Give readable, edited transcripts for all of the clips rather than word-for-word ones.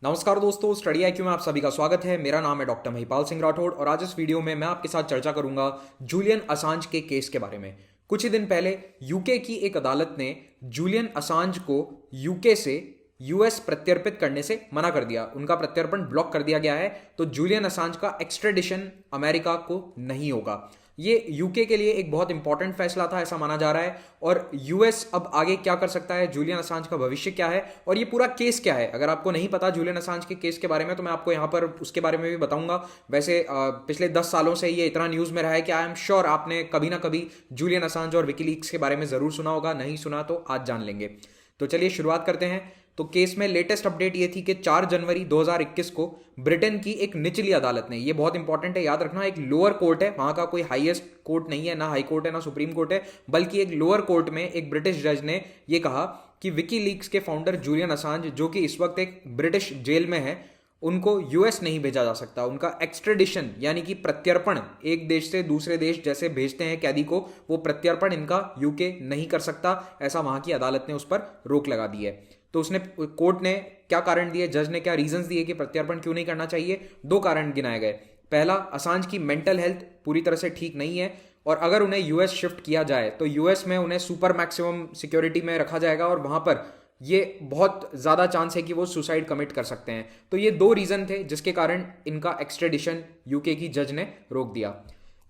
नमस्कार दोस्तों, study IQ में आप सभी का स्वागत है। मेरा नाम है डॉक्टर महिपाल सिंह राठौड़ और आज इस वीडियो में मैं आपके साथ चर्चा करूंगा जूलियन असांज के केस के बारे में। कुछ ही दिन पहले यूके की एक अदालत ने जूलियन असांज को यूके से यूएस प्रत्यर्पित करने से मना कर दिया। उनका प्रत्यर्पण ब्लॉक कर दिया गया है, तो जूलियन असांज का एक्स्ट्रेडिशन अमेरिका को नहीं होगा। ये यूके के लिए एक बहुत इंपॉर्टेंट फैसला था, ऐसा माना जा रहा है। और यूएस अब आगे क्या कर सकता है, जूलियन असांज का भविष्य क्या है और ये पूरा केस क्या है। अगर आपको नहीं पता जूलियन असांज के केस के बारे में, तो मैं आपको यहाँ पर उसके बारे में भी बताऊंगा। वैसे पिछले 10 सालों से ये इतना न्यूज में रहा है कि आई एम श्योर आपने कभी ना कभी जूलियन असांज और विकीलीक्स के बारे में जरूर सुना होगा। नहीं सुना तो आज जान लेंगे। तो चलिए शुरुआत करते हैं। तो केस में लेटेस्ट अपडेट ये थी कि 4 जनवरी 2021 को ब्रिटेन की एक निचली अदालत ने, ये बहुत इंपॉर्टेंट है याद रखना, एक लोअर कोर्ट है, वहां का कोई हाईएस्ट कोर्ट नहीं है, ना हाई कोर्ट है ना सुप्रीम कोर्ट है, बल्कि एक लोअर कोर्ट में एक ब्रिटिश जज ने ये कहा कि विकीलीक्स के फाउंडर जूलियन असांज, जो कि इस वक्त एक ब्रिटिश जेल में है, उनको यूएस नहीं भेजा जा सकता। उनका एक्स्ट्रेडिशन यानी कि प्रत्यर्पण एक देश से दूसरे देश जैसे भेजते हैं कैदी को, वो प्रत्यर्पण इनका यूके नहीं कर सकता। ऐसा वहां की अदालत ने उस पर रोक लगा दी है। तो उसने, कोर्ट ने क्या कारण दिए, जज ने क्या रीजंस दिए कि प्रत्यर्पण क्यों नहीं करना चाहिए। 2 कारण गिनाए गए। पहला, असांज की मेंटल हेल्थ पूरी तरह से ठीक नहीं है और अगर उन्हें यूएस शिफ्ट किया जाए तो यूएस में उन्हें सुपर मैक्सिमम सिक्योरिटी में रखा जाएगा और वहां पर ये बहुत ज़्यादा चांस है कि वो सुसाइड कमिट कर सकते हैं। तो ये 2 रीज़न थे जिसके कारण इनका एक्स्ट्रेडिशन यूके की जज ने रोक दिया।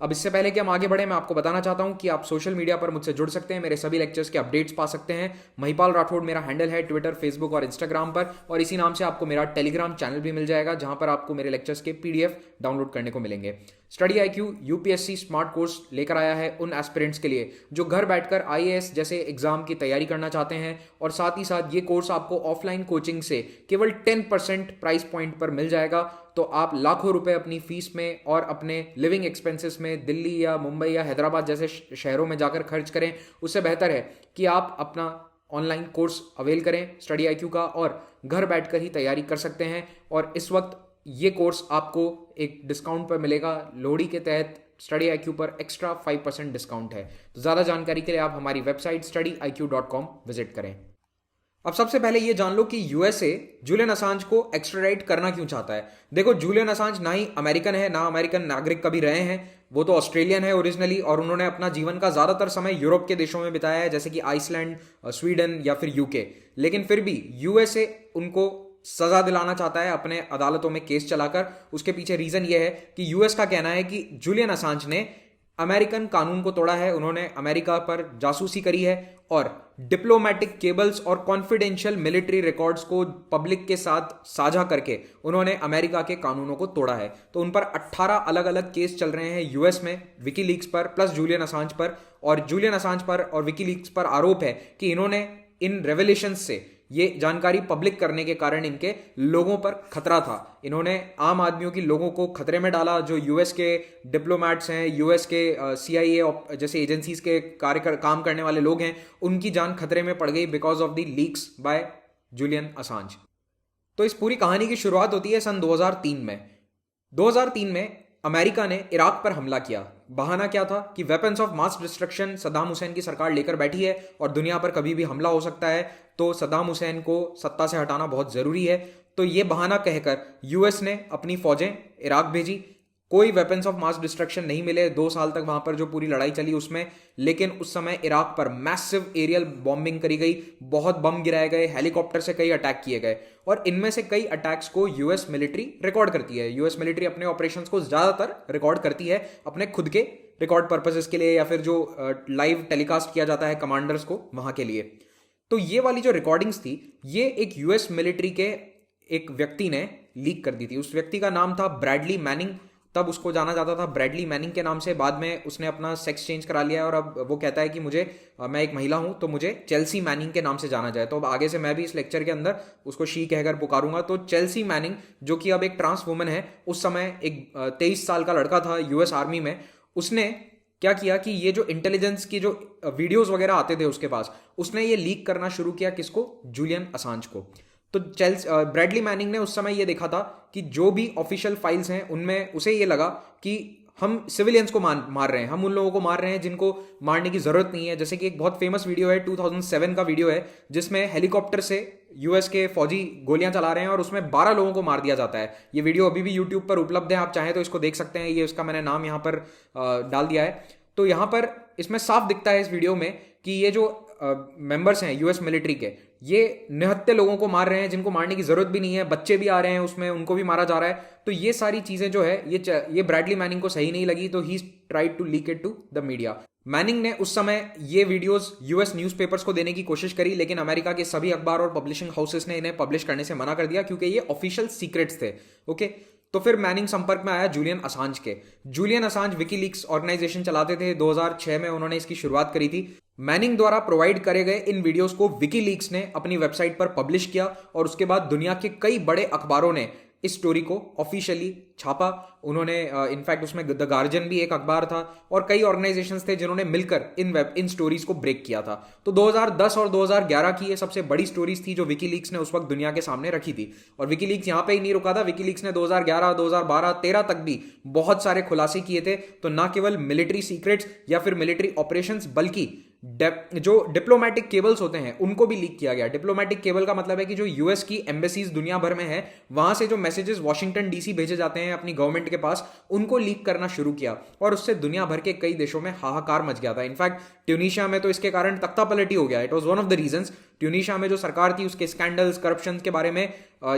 अब इससे पहले कि हम आगे बढ़े, मैं आपको बताना चाहता हूं कि आप सोशल मीडिया पर मुझसे जुड़ सकते हैं, मेरे सभी लेक्चर्स के अपडेट्स पा सकते हैं। महिपाल राठौड़ मेरा हैंडल है ट्विटर, फेसबुक और इंस्टाग्राम पर, और इसी नाम से आपको मेरा टेलीग्राम चैनल भी मिल जाएगा, जहां पर आपको मेरे लेक्चर्स के पीडीएफ डाउनलोड करने को मिलेंगे। Study IQ UPSC smart course लेकर आया है उन एस्पिरेंट्स के लिए जो घर बैठकर आईएएस जैसे एग्जाम की तैयारी करना चाहते हैं, और साथ ही साथ ये कोर्स आपको ऑफलाइन कोचिंग से केवल 10% प्राइस पॉइंट पर मिल जाएगा। तो आप लाखों रुपए अपनी फीस में और अपने लिविंग एक्सपेंसेस में दिल्ली या मुंबई या हैदराबाद जैसे शहरों में जाकर खर्च करें, उससे बेहतर है कि आप अपना ऑनलाइन कोर्स अवेल करें स्टडी आईक्यू का और घर बैठकर ही तैयारी कर सकते हैं। और इस वक्त ये कोर्स आपको एक डिस्काउंट पर मिलेगा। लोहड़ी के तहत स्टडी आईक्यू पर एक्स्ट्रा 5% डिस्काउंट है। तो ज़्यादा जानकारी के लिए आप हमारी वेबसाइट studiiq.com विजिट करें। अब सबसे पहले ये जान लो कि यूएसए जूलियन असांज को एक्स्ट्राडाइट करना क्यों चाहता है। देखो, जूलियन असांज ना ही अमेरिकन है, ना अमेरिकन नागरिक कभी रहे हैं। वो तो ऑस्ट्रेलियन है ओरिजिनली, और उन्होंने अपना जीवन का ज्यादातर समय यूरोप के देशों में बिताया है, जैसे कि आइसलैंड, स्वीडन या फिर यूके। लेकिन फिर भी यूएसए उनको सजा दिलाना चाहता है अपने अदालतों में केस चलाकर। उसके पीछे रीजन ये है कि यूएस का कहना है कि जूलियन असांज ने अमेरिकन कानून को तोड़ा है, उन्होंने अमेरिका पर जासूसी करी है और डिप्लोमेटिक केबल्स और कॉन्फिडेंशियल मिलिट्री रिकॉर्ड्स को पब्लिक के साथ साझा करके उन्होंने अमेरिका के कानूनों को तोड़ा है। तो उन पर 18 अलग अलग केस चल रहे हैं यूएस में विकीलीक्स पर प्लस जूलियन असांज पर। और जूलियन असांज पर और विकीलीक्स पर आरोप है कि इन्होंने इन रेवलेशंस से, ये जानकारी पब्लिक करने के कारण इनके लोगों पर खतरा था। इन्होंने आम आदमियों की लोगों को खतरे में डाला। जो यूएस के डिप्लोमैट्स हैं, यूएस के सीआईए जैसे एजेंसीज के काम करने वाले लोग हैं, उनकी जान खतरे में पड़ गई because of the leaks by Julian Assange. तो इस पूरी कहानी की शुरुआत होती है सन 2003 में। 2003 में अमेरिका ने इराक पर हमला किया। बहाना क्या था कि weapons of mass destruction Saddam Hussain की सरकार लेकर बैठी है और दुनिया पर कभी भी हमला हो सकता है, तो सद्दाम हुसैन को सत्ता से हटाना बहुत जरूरी है। तो ये बहाना कहकर यूएस ने अपनी फौजें इराक भेजी। कोई वेपन्स ऑफ मास डिस्ट्रक्शन नहीं मिले 2 साल तक वहां पर जो पूरी लड़ाई चली उसमें, लेकिन उस समय इराक पर मैसिव एरियल बॉम्बिंग करी गई, बहुत बम गिराए गए, हेलीकॉप्टर से कई अटैक किए गए, और इनमें से कई अटैक्स को यूएस मिलिट्री रिकॉर्ड करती है। यूएस मिलिट्री अपने ऑपरेशंस को ज्यादातर रिकॉर्ड करती है अपने खुद के रिकॉर्ड पर्पसेस के लिए, या फिर जो लाइव टेलीकास्ट किया जाता है कमांडर्स को वहां के लिए। तो ये वाली जो रिकॉर्डिंग्स थी, ये एक यूएस मिलिट्री के एक व्यक्ति ने लीक कर दी थी। उस व्यक्ति का नाम था ब्रैडली मैनिंग। तब उसको जाना जाता था ब्रैडली मैनिंग के नाम से। बाद में उसने अपना सेक्स चेंज करा लिया और अब वो कहता है कि मैं एक महिला हूं, तो मुझे चेल्सी मैनिंग के नाम से जाना जाए। तो अब आगे से मैं भी इस लेक्चर के अंदर उसको शी कहकर पुकारूंगा। तो चेल्सी मैनिंग, जो कि अब एक ट्रांस वुमन है, उस समय एक 23 साल का लड़का था यूएस आर्मी में। उसने क्या किया कि ये जो इंटेलिजेंस की जो वीडियोस वगैरह आते थे उसके पास, उसने ये लीक करना शुरू किया। किसको? जूलियन असांज को। तो ब्रैडली मैनिंग ने उस समय ये देखा था कि जो भी ऑफिशियल फाइल्स हैं उनमें उसे ये लगा कि हम सिविलियंस को मार रहे हैं, हम उन लोगों को मार रहे हैं जिनको मारने की जरूरत नहीं है। जैसे कि एक बहुत फेमस वीडियो है, 2007 का वीडियो है, जिसमें हेलीकॉप्टर से यूएस के फौजी गोलियां चला रहे हैं और उसमें 12 लोगों को मार दिया जाता है। ये वीडियो अभी भी यूट्यूब पर उपलब्ध है, आप चाहें तो इसको देख सकते हैं। ये उसका मैंने नाम यहाँ पर डाल दिया है। तो यहाँ पर इसमें साफ दिखता है इस वीडियो में कि ये जो मेंबर्स हैं यूएस मिलिट्री के, ये निहत्थे लोगों को मार रहे हैं जिनको मारने की जरूरत भी नहीं है, बच्चे भी आ रहे हैं उसमें, उनको भी मारा जा रहा है। तो ये सारी चीजें जो है ये ब्रैडली मैनिंग को सही नहीं लगी, तो he tried to leak it to the media. Manning ने उस समय ये वीडियोस यूएस न्यूज़पेपर्स को देने की कोशिश करी, लेकिन अमेरिका के सभी अखबार और पब्लिशिंग हाउसेस ने इन्हें पब्लिश करने से मना कर दिया क्योंकि ये ऑफिशियल सीक्रेट्स थे। ओके, तो फिर मैनिंग संपर्क में आया जूलियन असांज के। जूलियन असांज विकीलीक्स ऑर्गेनाइजेशन चलाते थे, 2006 में उन्होंने इसकी शुरुआत करी थी। मैनिंग द्वारा प्रोवाइड करे गए इन वीडियोस को विकीलीक्स ने अपनी वेबसाइट पर पब्लिश किया और उसके बाद दुनिया के कई बड़े अखबारों ने इस स्टोरी को ऑफिशियली छापा। उन्होंने इनफैक्ट उसमें द गार्जियन भी एक अखबार था और कई ऑर्गेनाइजेशंस थे जिन्होंने मिलकर इन स्टोरीज को ब्रेक किया था। तो 2010 और 2011 की ये सबसे बड़ी स्टोरीज थी जो विकीलीक्स ने उस वक्त दुनिया के सामने रखी थी। और विकीलीक्स यहाँ पे ही नहीं रुका था, विकीलीक्स ने 2011, 2012, 13 तक भी बहुत सारे खुलासे किए थे। तो ना केवल मिलिट्री सीक्रेट्स या फिर मिलिट्री ऑपरेशंस, बल्कि जो डिप्लोमेटिक केबल्स होते हैं उनको भी लीक किया गया। डिप्लोमेटिक केबल का मतलब है कि जो यूएस की एम्बेसीज दुनिया भर में है, वहां से जो मैसेजेस वॉशिंगटन डीसी भेजे जाते हैं अपनी गवर्नमेंट के पास, उनको लीक करना शुरू किया और उससे दुनिया भर के कई देशों में हाहाकार मच गया था। इनफैक्ट ट्यूनीशिया में तो इसके कारण तख्तापलटी हो गया। It was one of the reasons. Tunisia में जो सरकार थी उसके स्कैंडल्स, करप्शन के बारे में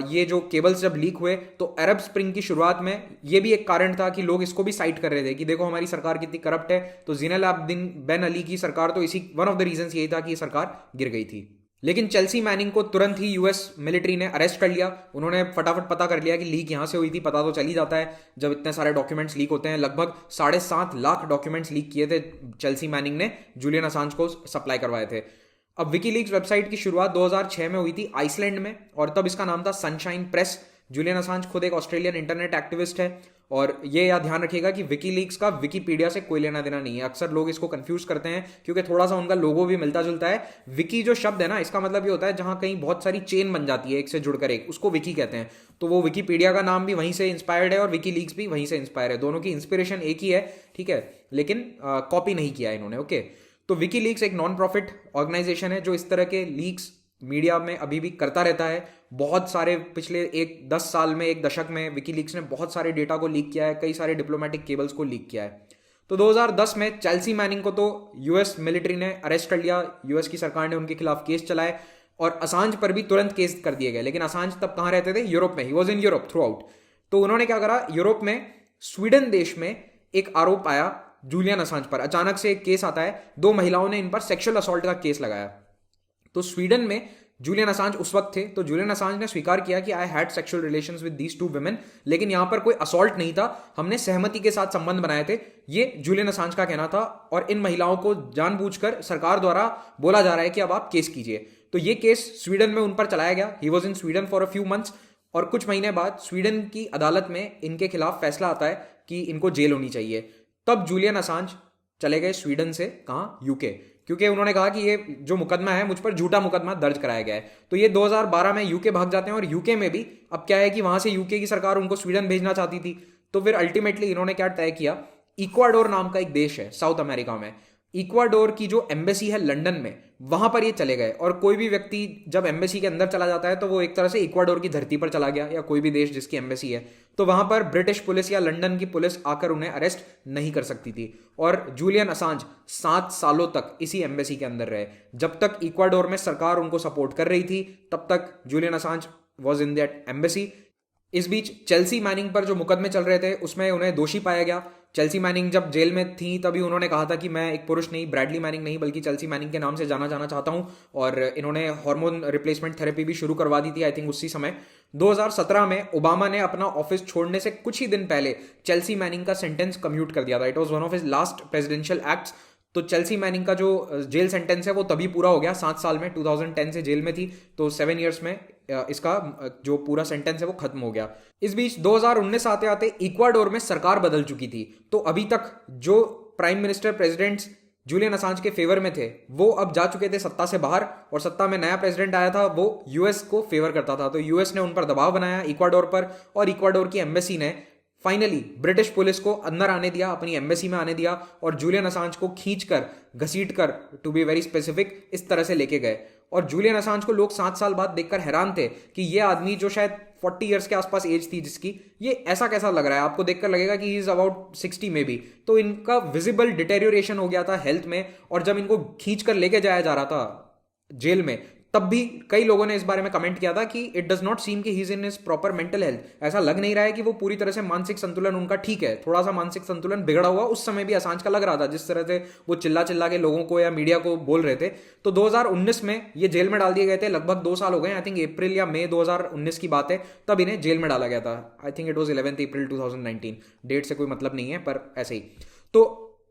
ये जो केबल्स जब लीक हुए तो अरब स्प्रिंग की शुरुआत में ये भी एक कारण था कि लोग इसको भी साइट कर रहे थे कि देखो हमारी सरकार कितनी करप्ट है। तो ज़ीनल अब्दीन बेन अली की सरकार, तो इसी वन ऑफ द रीजंस यही था कि सरकार गिर गई थी। लेकिन चेल्सी मैनिंग को तुरंत ही यूएस मिलिट्री ने अरेस्ट कर लिया। उन्होंने फटाफट पता कर लिया कि लीक यहां से हुई थी। पता तो चल ही जाता है जब इतने सारे डॉक्यूमेंट्स लीक होते हैं। लगभग 7.5 लाख डॉक्यूमेंट्स लीक किए थे चेल्सी मैनिंग ने, जूलियन असांज को सप्लाई करवाए थे। अब विकीलीक्स वेबसाइट की शुरुआत 2006 में हुई थी आइसलैंड में और तब इसका नाम था सनशाइन प्रेस। जूलियन असांज खुद एक ऑस्ट्रेलियन इंटरनेट एक्टिविस्ट है और ये याद ध्यान रखिएगा कि विकीलीक्स का विकीपीडिया से कोई लेना देना नहीं है। अक्सर लोग इसको कंफ्यूज करते हैं क्योंकि थोड़ा सा उनका लोगो भी मिलता जुलता है। विकी जो शब्द है ना, इसका मतलब ये होता है जहां कहीं बहुत सारी चेन बन जाती है एक से जुड़कर एक, उसको विकी कहते हैं। तो वो विकीपीडिया का नाम भी वहीं से इंस्पायर्ड है और विकीलीक्स भी वहीं से इंस्पायर है। दोनों की इंस्पिरेशन एक ही है, ठीक है, लेकिन कॉपी नहीं किया इन्होंने। ओके, तो विकीलीक्स एक नॉन प्रॉफिट ऑर्गेनाइजेशन है जो इस तरह के लीक्स मीडिया में अभी भी करता रहता है। बहुत सारे पिछले 10 साल में, एक दशक में विकीलीक्स ने बहुत सारे डेटा को लीक किया है, कई सारे डिप्लोमेटिक केबल्स को लीक किया है। तो 2010 में चेल्सी मैनिंग को तो यूएस मिलिट्री ने अरेस्ट कर लिया, यूएस की सरकार ने उनके खिलाफ केस चलाए और असांज पर भी तुरंत केस कर दिए गए। लेकिन असांज तब कहाँ रहते थे? यूरोप में। He was in Europe through out. तो उन्होंने क्या करा, यूरोप में स्वीडन देश में एक आरोप आया जूलियन असांज पर। अचानक से एक केस आता है, 2 महिलाओं ने इन पर सेक्सुअल असॉल्ट का केस लगाया। तो स्वीडन में जूलियन असांज उस वक्त थे, तो जूलियन असांज ने स्वीकार किया कि I had sexual relations with these 2 women, लेकिन यहां पर कोई असॉल्ट नहीं था, हमने सहमति के साथ संबंध बनाए थे। ये जूलियन असांज का कहना था और इन महिलाओं को जानबूझकर सरकार द्वारा बोला जा रहा है कि अब आप केस कीजिए। तो ये केस स्वीडन में उन पर चलाया गया। He was in Sweden for a few months और कुछ महीने बाद स्वीडन की अदालत में इनके खिलाफ फैसला आता है कि इनको जेल होनी चाहिए। तब जूलियन असांज चले गए स्वीडन से, कहाँ? यूके, क्योंकि उन्होंने कहा कि ये जो मुकदमा है मुझ पर झूठा मुकदमा दर्ज कराया गया है। तो ये 2012 में यूके भाग जाते हैं और यूके में भी अब क्या है कि वहां से यूके की सरकार उनको स्वीडन भेजना चाहती थी। तो फिर अल्टीमेटली इन्होंने क्या तय किया, इक्वाडोर नाम का एक देश है साउथ अमेरिका में, इक्वाडोर की जो एम्बेसी है लंदन में, वहां पर ये चले गए। और कोई भी व्यक्ति जब एम्बेसी के अंदर चला जाता है तो वो एक तरह से इक्वाडोर की धरती पर चला गया, या कोई भी देश जिसकी एम्बेसी है, तो वहां पर ब्रिटिश पुलिस या लंदन की पुलिस आकर उन्हें अरेस्ट नहीं कर सकती थी। और जूलियन असांज 7 सालों तक इसी एम्बेसी के अंदर रहे। जब तक इक्वाडोर में सरकार उनको सपोर्ट कर रही थी तब तक Julian Assange was in that embassy. इस बीच चेल्सी मैनिंग पर जो मुकदमे चल रहे थे उसमें उन्हें दोषी पाया गया। चेल्सी मैनिंग जब जेल में थी तभी उन्होंने कहा था कि मैं एक पुरुष नहीं, ब्रैडली मैनिंग नहीं, बल्कि चेल्सी मैनिंग के नाम से जाना जाना चाहता हूं। और इन्होंने हार्मोन रिप्लेसमेंट थेरेपी भी शुरू करवा दी थी, आई थिंक उसी समय। 2017 में ओबामा ने अपना ऑफिस छोड़ने से कुछ ही दिन पहले चेल्सी मैनिंग का सेंटेंस कम्यूट कर दिया था। It was one of his last presidential acts. तो चेल्सी मैनिंग का जो जेल सेंटेंस है वो तभी पूरा हो गया 7 साल में। 2010 से जेल में थी तो 7 ईयर्स में इसका जो पूरा सेंटेंस है वो खत्म हो गया। इस बीच 2019 आते आते इक्वाडोर में सरकार बदल चुकी थी। तो अभी तक जो prime minister presidents Julian Assange के फेवर में थे वो अब जा चुके थे सत्ता से बाहर, और सत्ता में नया प्रेसिडेंट आया था वो यूएस को फेवर करता था। तो यूएस ने उन पर दबाव बनाया इक्वाडोर पर, और इक्वाडोर की एम्बेसी ने फाइनली ब्रिटिश पुलिस को अंदर आने दिया, अपनी एम्बेसी में आने दिया और जूलियन असांज को खींचकर, घसीटकर, टू बी वेरी स्पेसिफिक, इस तरह से लेके गए। और जूलियन असांज को लोग 7 साल बाद देखकर हैरान थे कि ये आदमी जो शायद 40 ईयर्स के आसपास एज थी जिसकी, ये ऐसा कैसा लग रहा है, आपको देखकर लगेगा कि ही इज अबाउट 60 में भी। तो इनका विजिबल डिटेरियोरेशन हो गया था हेल्थ में, और जब इनको खींच कर लेके जाया जा रहा था जेल में, तब भी कई लोगों ने इस बारे में कमेंट किया था कि इट डज नॉट सीम कि he is in his proper mental health. ऐसा लग नहीं रहा है कि वो पूरी तरह से मानसिक संतुलन उनका ठीक है, थोड़ा सा मानसिक संतुलन बिगड़ा हुआ उस समय भी असांज का लग रहा था, जिस तरह से वो चिल्ला चिल्ला के लोगों को या मीडिया को बोल रहे थे। तो 2019 में ये जेल में डाल दिए गए थे, लगभग 2 साल हो गए, आई थिंक अप्रैल या मई 2019 की बात है, तब इन्हें जेल में डाला गया था। I think it was 11 April 2019, date से कोई मतलब नहीं है पर ऐसे ही। तो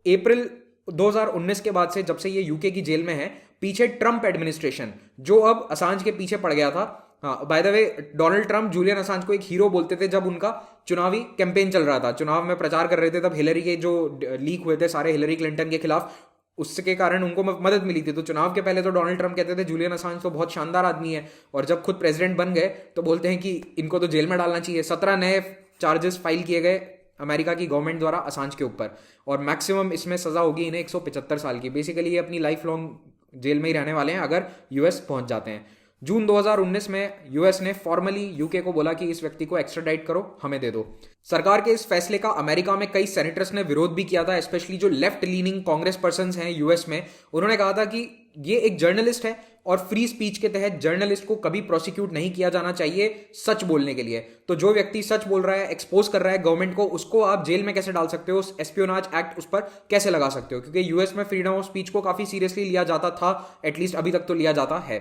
अप्रैल 2019 के बाद से, जब से ये यूके की जेल में है, पीछे ट्रंप एडमिनिस्ट्रेशन, जो अब असांज के पीछे पड़ गया था। हाँ, by the way, Donald Trump Julian Assange को एक हीरो बोलते थे जब उनका चुनावी कैंपेन चल रहा था, चुनाव में प्रचार कर रहे थे, तब हिलरी के जो लीक हुए थे सारे हिलरी क्लिंटन के खिलाफ, उसके कारण उनको मदद मिली थी। तो चुनाव के पहले तो डोनाल्ड ट्रंप कहते थे जूलियन असांज तो बहुत शानदार आदमी है, और जब खुद प्रेसिडेंट बन गए तो बोलते हैं कि इनको तो जेल में डालना चाहिए। 17 नए चार्जेस फाइल किए गए अमेरिका की गवर्नमेंट द्वारा असांज के ऊपर, और मैक्सिमम इसमें सजा होगी इन्हें 175 साल की। बेसिकली ये अपनी लाइफ लॉन्ग जेल में ही रहने वाले हैं अगर यूएस पहुंच जाते हैं। जून 2019 में यूएस ने फॉर्मली यूके को बोला कि इस व्यक्ति को एक्स्ट्राडाइट करो, हमें दे दो। सरकार के इस फैसले का अमेरिका में कई सेनेटर्स ने विरोध भी किया था, स्पेशली जो लेफ्ट लीनिंग कांग्रेस पर्संस हैं यूएस में। उन्होंने कहा था कि ये एक जर्नलिस्ट है और फ्री स्पीच के तहत जर्नलिस्ट को कभी प्रोसिक्यूट नहीं किया जाना चाहिए सच बोलने के लिए। तो जो व्यक्ति सच बोल रहा है, एक्सपोज कर रहा है गवर्नमेंट को, उसको आप जेल में कैसे डाल सकते हो, एस्पियोनाज एक्ट उस पर कैसे लगा सकते हो, क्योंकि यूएस में फ्रीडम ऑफ स्पीच को काफी सीरियसली लिया जाता था, एटलीस्ट अभी तक तो लिया जाता है।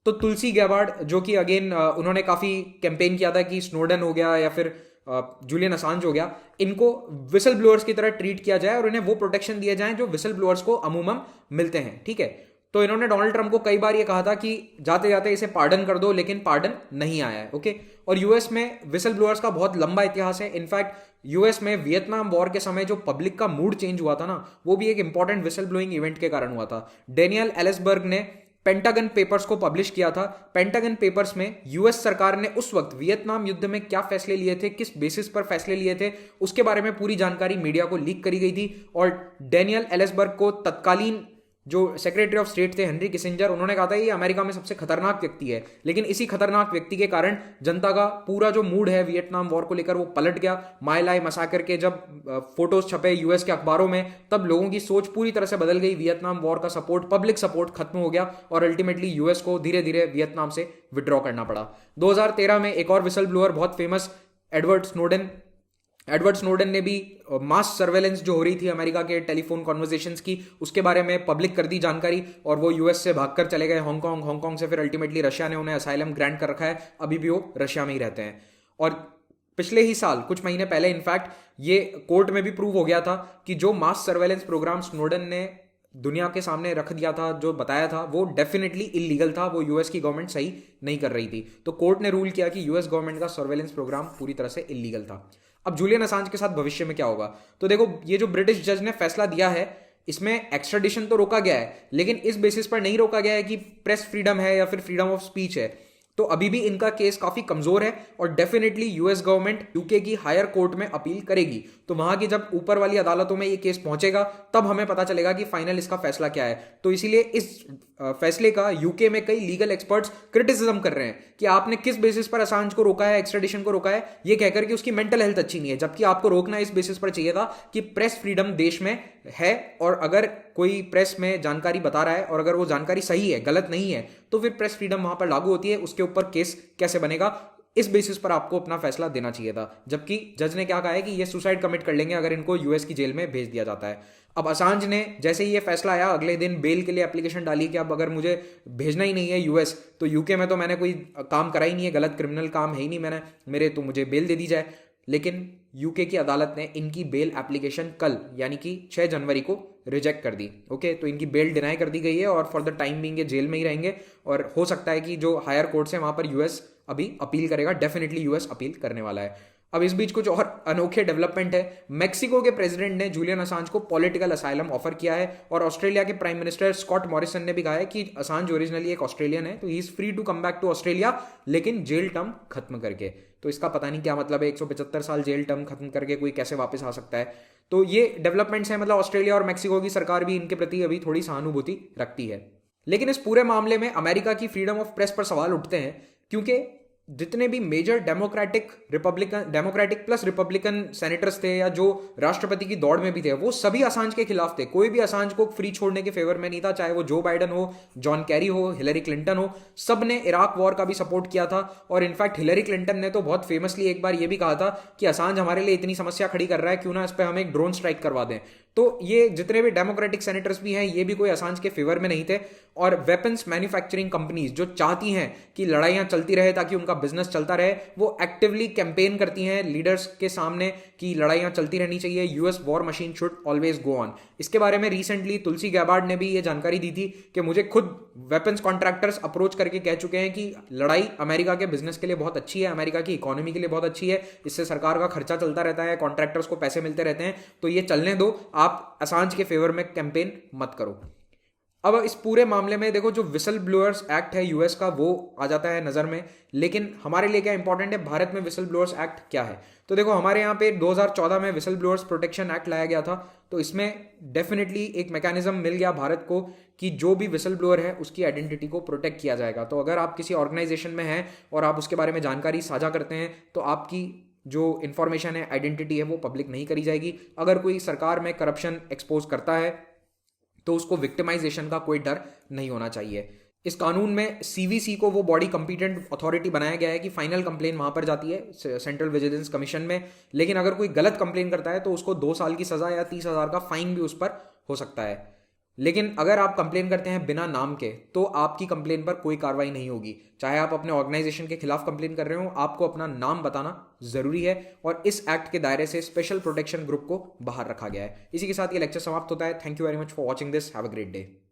तो तुलसी गैबार्ड, जो कि अगेन उन्होंने काफी कैंपेन किया था कि स्नोडन हो गया या फिर जूलियन असांज हो गया, इनको विसल ब्लोअर्स की तरह ट्रीट किया जाए और इन्हें वो प्रोटेक्शन दिए जाए जो विसल ब्लोअर्स को अमूमन मिलते हैं, ठीक है। तो इन्होंने डोनाल्ड ट्रंप को कई बार ये कहा था कि जाते जाते इसे पार्डन कर दो, लेकिन पार्डन नहीं आया है, ओके। और यूएस में विसल ब्लोअर्स का बहुत लंबा इतिहास है। इनफैक्ट यूएस में वियतनाम वॉर के समय जो पब्लिक का मूड चेंज हुआ था ना, वो भी एक इंपॉर्टेंट विसल ब्लोइंग इवेंट के कारण हुआ था। डेनियल एलिसबर्ग ने पेंटागन पेपर्स को पब्लिश किया था। पेंटागन पेपर्स में यूएस सरकार ने उस वक्त वियतनाम युद्ध में क्या फैसले लिए थे, किस बेसिस पर फैसले लिए थे, उसके बारे में पूरी जानकारी मीडिया को लीक करी गई थी। और डेनियल एलिसबर्ग को तत्कालीन जो सेक्रेटरी ऑफ स्टेट थे हेनरी किसिंजर, उन्होंने कहा था ये अमेरिका में सबसे खतरनाक व्यक्ति है। लेकिन इसी खतरनाक व्यक्ति के कारण जनता का पूरा जो मूड है वियतनाम वॉर को लेकर वो पलट गया। माय लाई मसाकर के जब फोटोज छपे यूएस के अखबारों में, तब लोगों की सोच पूरी तरह से बदल गई। वियतनाम वॉर का सपोर्ट, पब्लिक सपोर्ट खत्म हो गया और अल्टीमेटली यूएस को धीरे धीरे वियतनाम से विड्रॉ करना पड़ा। 2013 में एक और विसल ब्लोअर बहुत फेमस, एडवर्ड स्नोडन ने भी मास सर्वेलेंस जो हो रही थी अमेरिका के टेलीफोन कॉन्वर्सेशंस की, उसके बारे में पब्लिक कर दी जानकारी, और वो यूएस से भागकर चले गए हांगकांग से फिर अल्टीमेटली रशिया ने उन्हें असाइलम ग्रांट कर रखा है, अभी भी वो रशिया में ही रहते हैं। और पिछले ही साल, कुछ महीने पहले इनफैक्ट, ये कोर्ट में भी प्रूव हो गया था कि जो मास सर्वेलेंस प्रोग्राम स्नोडन ने दुनिया के सामने रख दिया था, जो बताया था, वो डेफिनेटली इलीगल था, वो यूएस की गवर्नमेंट सही नहीं कर रही थी। तो कोर्ट ने रूल किया कि यूएस गवर्नमेंट का सर्वेलेंस प्रोग्राम पूरी तरह से इलीगल था। अब जूलियन असांज के साथ भविष्य में क्या होगा, तो देखो, ये जो ब्रिटिश जज ने फैसला दिया है, इसमें एक्स्ट्राडिशन तो रोका गया है, लेकिन इस बेसिस पर नहीं रोका गया है कि प्रेस फ्रीडम है या फिर फ्रीडम ऑफ स्पीच है। तो अभी भी इनका केस काफी कमजोर है और डेफिनेटली यूएस गवर्नमेंट यूके की हायर कोर्ट में अपील करेगी। तो वहां की जब ऊपर वाली अदालतों में ये केस पहुंचेगा, तब हमें पता चलेगा कि फाइनल इसका फैसला क्या है। तो इसीलिए इस फैसले का यूके में कई लीगल एक्सपर्ट्स क्रिटिसिज्म कर रहे हैं कि आपने किस बेसिस पर असांज को रोका है, एक्स्ट्रेडिशन को रोका है, ये कहकर कि उसकी मेंटल हेल्थ अच्छी नहीं है, जबकि आपको रोकना इस बेसिस पर चाहिए था कि प्रेस फ्रीडम देश में है, और अगर कोई प्रेस में जानकारी बता रहा है और अगर वो जानकारी सही है, गलत नहीं है, तो फिर प्रेस फ्रीडम वहां पर लागू होती है। उसके ऊपर केस कैसे बनेगा, इस बेसिस पर आपको अपना फैसला देना चाहिए था। जबकि जज ने क्या कहा है कि ये सुसाइड कमिट कर लेंगे अगर इनको यूएस की जेल में भेज दिया जाता है। अब असांज ने जैसे ही ये फैसला आया, अगले दिन बेल के लिए एप्लीकेशन डाली कि अब अगर मुझे भेजना ही नहीं है यूएस, तो यूके में तो मैंने कोई काम करा ही नहीं है, गलत क्रिमिनल काम है ही नहीं मेरे, तो मुझे बेल दे दी जाए। लेकिन यूके की अदालत ने इनकी बेल एप्लीकेशन कल यानी कि 6 जनवरी को रिजेक्ट कर दी। ओके, तो इनकी बेल डिनाई कर दी गई है और फॉर द टाइम बीइंग ये जेल में ही रहेंगे। और हो सकता है कि जो हायर कोर्ट्स हैं वहां पर यूएस अभी अपील करेगा, डेफिनेटली यूएस अपील करने वाला है। अब इस बीच कुछ और अनोखे डेवलपमेंट है। मेक्सिको के प्रेसिडेंट ने जूलियन असांज को पॉलिटिकल असाइलम ऑफर किया है और ऑस्ट्रेलिया के प्राइम मिनिस्टर स्कॉट मॉरिसन ने भी कहा है कि असांज ओरिजिनली एक ऑस्ट्रेलियन है, तो he is free to come back to Australia, लेकिन जेल टर्म खत्म करके। तो इसका पता नहीं क्या मतलब है, 175 साल जेल टर्म खत्म करके कोई कैसे वापस आ सकता है। तो ये डेवलपमेंट्स हैं, मतलब ऑस्ट्रेलिया और मेक्सिको की सरकार भी इनके प्रति अभी थोड़ी सहानुभूति रखती है। लेकिन इस पूरे मामले में अमेरिका की फ्रीडम ऑफ प्रेस पर सवाल उठते हैं, क्योंकि जितने भी major democratic plus republican senators थे या जो राष्ट्रपति की दौड़ में भी थे, वो सभी असांज के खिलाफ थे। कोई भी असांज को फ्री छोड़ने के फेवर में नहीं था, चाहे वो जो बाइडन हो, जॉन कैरी हो, हिलरी क्लिंटन हो, सब ने इराक वॉर का भी सपोर्ट किया था। और इनफैक्ट हिलरी क्लिंटन ने तो बहुत फेमसली एक बार ये भी कहा था कि असांज हमारे लिए इतनी समस्या खड़ी कर रहा है, क्यों ना इस पर हम एक ड्रोन स्ट्राइक करवा दें। तो ये जितने भी डेमोक्रेटिक सेनेटर्स भी हैं, ये भी कोई असांज के फेवर में नहीं थे। और वेपन्स मैन्युफैक्चरिंग कंपनीज जो चाहती हैं कि लड़ाइयां चलती रहे ताकि उनका बिजनेस चलता रहे, वो एक्टिवली कैंपेन करती हैं लीडर्स के सामने कि लड़ाइयां चलती रहनी चाहिए, US war machine should always go on. इसके बारे में रिसेंटली तुलसी गैबार्ड ने भी ये जानकारी दी थी कि मुझे खुद वेपन्स कॉन्ट्रैक्टर्स अप्रोच करके कह चुके हैं कि लड़ाई अमेरिका के बिजनेस के लिए बहुत अच्छी है, अमेरिका की इकोनॉमी के लिए बहुत अच्छी है, इससे सरकार का खर्चा चलता रहता है, कॉन्ट्रैक्टर्स को पैसे मिलते रहते हैं, तो ये चलने दो, आप असांज के फेवर में कैंपेन मत करो। अब इस पूरे मामले में देखो, जो विसल ब्लोअर्स एक्ट है यूएस का, वो आ जाता है नज़र में। लेकिन हमारे लिए क्या इंपॉर्टेंट है, भारत में विसल ब्लोअर्स एक्ट क्या है? तो देखो, हमारे यहाँ पे 2014 में विसल ब्लोअर्स प्रोटेक्शन एक्ट लाया गया था। तो इसमें डेफिनेटली एक मैकेनिज्म मिल गया भारत को कि जो भी विसल ब्लोअर है उसकी आइडेंटिटी को प्रोटेक्ट किया जाएगा। तो अगर आप किसी ऑर्गेनाइजेशन में हैं और आप उसके बारे में जानकारी साझा करते हैं, तो आपकी जो इन्फॉर्मेशन है, आइडेंटिटी है, वो पब्लिक नहीं करी जाएगी। अगर कोई सरकार में करप्शन एक्सपोज करता है तो उसको विक्टिमाइजेशन का कोई डर नहीं होना चाहिए। इस कानून में सीवीसी को वो बॉडी कंपिटेंट अथॉरिटी बनाया गया है कि फाइनल कंप्लेन वहां पर जाती है सेंट्रल विजिलेंस कमीशन में। लेकिन अगर कोई गलत कंप्लेन करता है तो उसको 2 साल की सजा या 30,000 का फाइन भी उस पर हो सकता है। लेकिन अगर आप कंप्लेन करते हैं बिना नाम के, तो आपकी कंप्लेन पर कोई कार्रवाई नहीं होगी। चाहे आप अपने ऑर्गेनाइजेशन के खिलाफ कंप्लेन कर रहे हो, आपको अपना नाम बताना जरूरी है। और इस एक्ट के दायरे से स्पेशल प्रोटेक्शन ग्रुप को बाहर रखा गया है। इसी के साथ ये लेक्चर समाप्त होता है। Thank you very much for watching this. Have a great day.